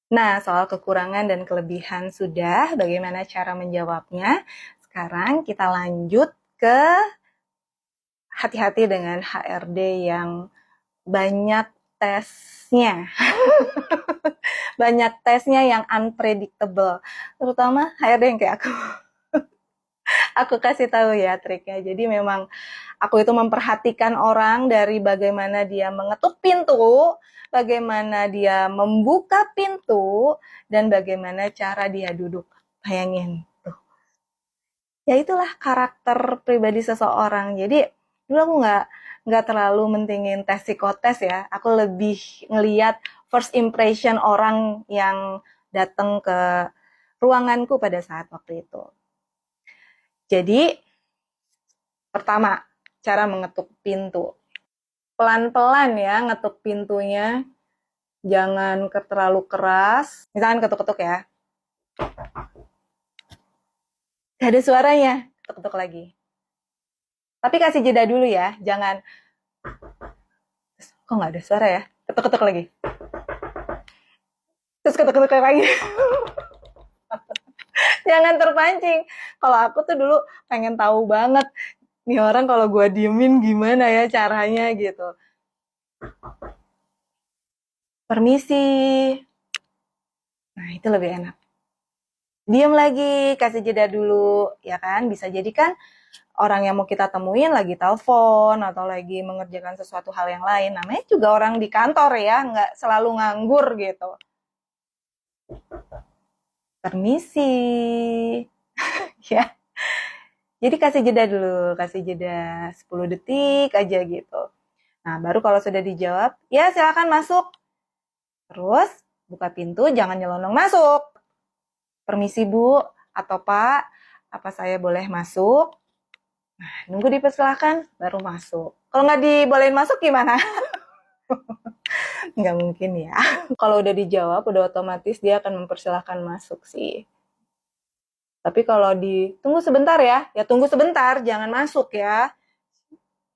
Nah, soal kekurangan dan kelebihan sudah, bagaimana cara menjawabnya? Sekarang kita lanjut ke hati-hati dengan HRD yang banyak tesnya. Banyak tesnya yang unpredictable. Terutama HRD yang kayak aku. Aku kasih tahu ya triknya. Jadi memang aku itu memperhatikan orang dari bagaimana dia mengetuk pintu, bagaimana dia membuka pintu, dan bagaimana cara dia duduk. Bayangin tuh. Ya itulah karakter pribadi seseorang. Jadi dulu aku nggak terlalu mentingin tes psikotes ya. Aku lebih ngeliat first impression orang yang datang ke ruanganku pada saat waktu itu. Jadi pertama, cara mengetuk pintu. Pelan-pelan ya ngetuk pintunya, jangan terlalu keras. Misalkan ketuk-ketuk ya, gak ada suaranya, ketuk-ketuk lagi. Tapi kasih jeda dulu ya, jangan, kok gak ada suara ya, ketuk-ketuk lagi. Terus ketuk-ketuk lagi. Jangan terpancing. Kalau aku tuh dulu pengen tahu banget, nih orang kalau gue diemin gimana ya caranya gitu. Permisi. Nah, itu lebih enak. Diam lagi, kasih jeda dulu, ya kan? Bisa jadi kan orang yang mau kita temuin lagi telepon atau lagi mengerjakan sesuatu hal yang lain. Namanya juga orang di kantor ya, nggak selalu nganggur gitu. Permisi. Ya. Jadi kasih jeda dulu, kasih jeda 10 detik aja gitu. Nah, baru kalau sudah dijawab, ya silakan masuk. Terus buka pintu, jangan nyelonong masuk. Permisi Bu atau Pak, apa saya boleh masuk? Nah, nunggu dipersilahkan, baru masuk. Kalau nggak dibolehin masuk gimana? Nggak mungkin ya. Kalau udah dijawab, udah otomatis dia akan mempersilahkan masuk sih. Tapi kalau ditunggu sebentar ya tunggu sebentar, jangan masuk ya.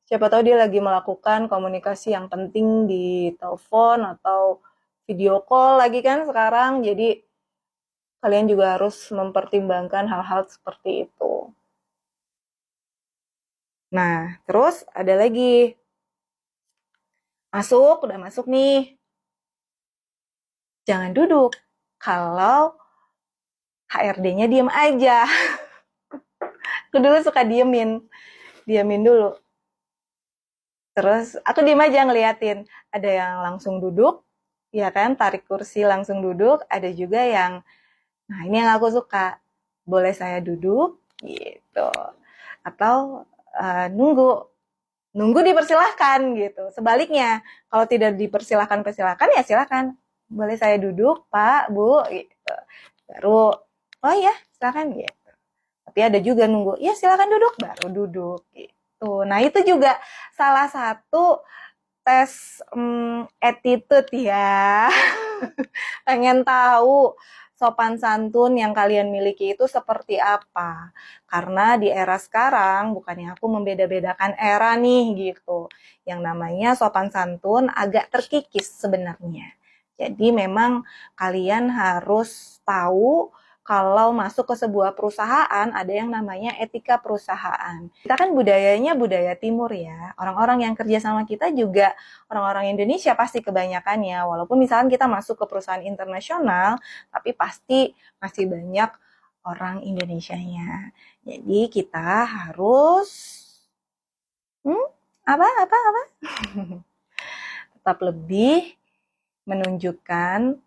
Siapa tahu dia lagi melakukan komunikasi yang penting di telepon atau video call lagi kan sekarang. Jadi kalian juga harus mempertimbangkan hal-hal seperti itu. Nah, terus ada lagi. Masuk, udah masuk nih. Jangan duduk. Kalau HRD-nya diem aja. Aku dulu suka diemin dulu. Terus aku diem aja ngeliatin. Ada yang langsung duduk, ya kan, tarik kursi langsung duduk. Ada juga yang, nah ini yang aku suka. Boleh saya duduk? Gitu. Atau nunggu dipersilahkan gitu. Sebaliknya, kalau tidak dipersilahkan ya silakan. Boleh saya duduk, Pak, Bu? Gitu. Baru, oh ya, silakan gitu. Tapi ada juga nunggu, ya silakan duduk, baru duduk gitu. Nah, itu juga salah satu tes attitude ya. Pengen tahu sopan santun yang kalian miliki itu seperti apa. Karena di era sekarang, bukannya aku membeda-bedakan era nih gitu. Yang namanya sopan santun agak terkikis sebenarnya. Jadi memang kalian harus tahu kalau masuk ke sebuah perusahaan ada yang namanya etika perusahaan. Kita kan budayanya budaya timur ya. Orang-orang yang kerja sama kita juga orang-orang Indonesia pasti kebanyakannya. Walaupun misalkan kita masuk ke perusahaan internasional, tapi pasti masih banyak orang Indonesianya. Jadi kita harus hmm, apa tetap lebih menunjukkan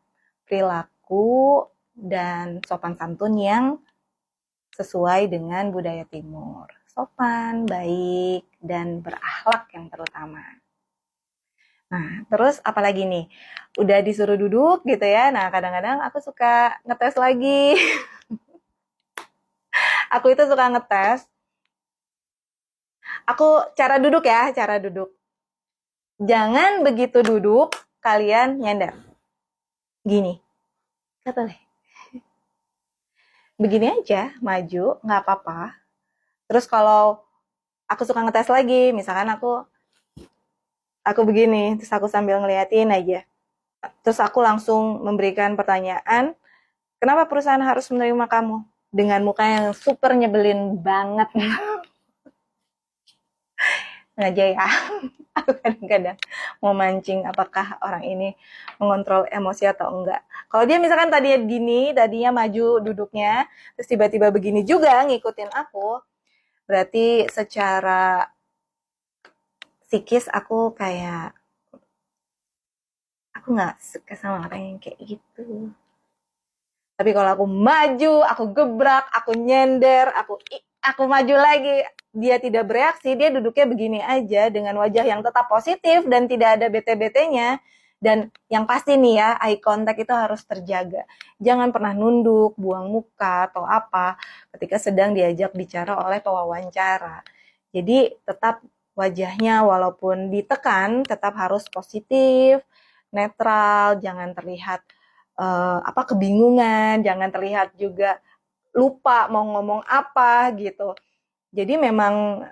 perilaku dan sopan santun yang sesuai dengan budaya timur. Sopan, baik, dan berakhlak yang terutama. Nah, terus apalagi nih? Udah disuruh duduk gitu ya. Nah, kadang-kadang aku suka ngetes lagi. Aku itu suka ngetes. Cara duduk ya, cara duduk. Jangan begitu duduk, kalian nyender. Gini. Gak boleh. Begini aja, maju, nggak apa-apa. Terus kalau aku suka ngetes lagi, misalkan aku begini, terus aku sambil ngeliatin aja. Terus aku langsung memberikan pertanyaan, kenapa perusahaan harus menerima kamu? Dengan muka yang super nyebelin banget. Sengaja ya. Aku kadang-kadang mau mancing apakah orang ini mengontrol emosi atau enggak. Kalau dia misalkan tadinya maju duduknya, terus tiba-tiba begini juga ngikutin aku, berarti secara psikis aku kayak, aku nggak suka sama orang yang kayak gitu. Tapi kalau aku maju, aku gebrak, aku nyender, aku maju lagi, dia tidak bereaksi, dia duduknya begini aja dengan wajah yang tetap positif dan tidak ada bete-betenya. Dan yang pasti nih ya, eye contact itu harus terjaga. Jangan pernah nunduk, buang muka atau apa ketika sedang diajak bicara oleh pewawancara. Jadi tetap wajahnya walaupun ditekan tetap harus positif, netral, jangan terlihat kebingungan, jangan terlihat juga lupa mau ngomong apa gitu. Jadi memang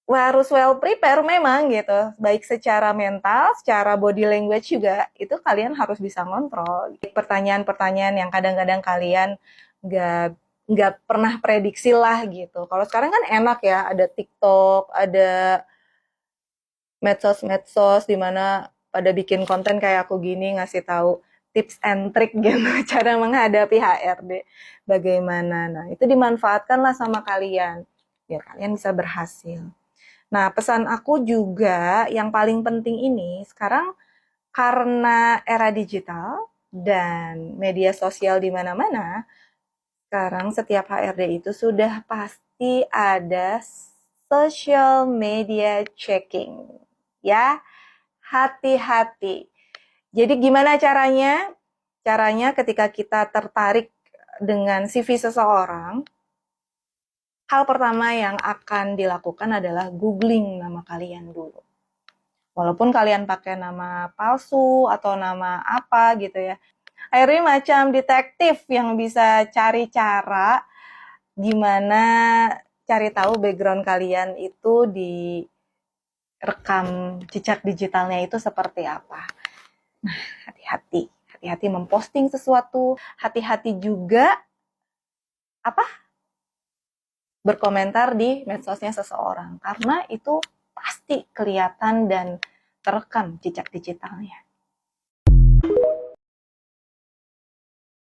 harus well prepare memang gitu, baik secara mental, secara body language juga itu kalian harus bisa ngontrol. Pertanyaan-pertanyaan yang kadang-kadang kalian nggak nggak pernah prediksi lah gitu. Kalau sekarang kan enak ya, ada TikTok, ada medsos-medsos di mana pada bikin konten kayak aku gini ngasih tahu tips and trick gitu cara menghadapi HRD bagaimana. Nah, itu dimanfaatkanlah sama kalian biar kalian bisa berhasil. Nah, pesan aku juga yang paling penting ini sekarang karena era digital dan media sosial di mana-mana, sekarang setiap HRD itu sudah pasti ada social media checking. Ya, hati-hati. Jadi gimana caranya? Caranya ketika kita tertarik dengan CV seseorang, hal pertama yang akan dilakukan adalah googling nama kalian dulu. Walaupun kalian pakai nama palsu atau nama apa gitu ya. Akhirnya macam detektif yang bisa cari cara gimana cari tahu background kalian itu di rekam jejak digitalnya itu seperti apa. Nah, hati-hati. Hati-hati memposting sesuatu, hati-hati juga berkomentar di medsosnya seseorang karena itu pasti kelihatan dan terekam jejak digitalnya.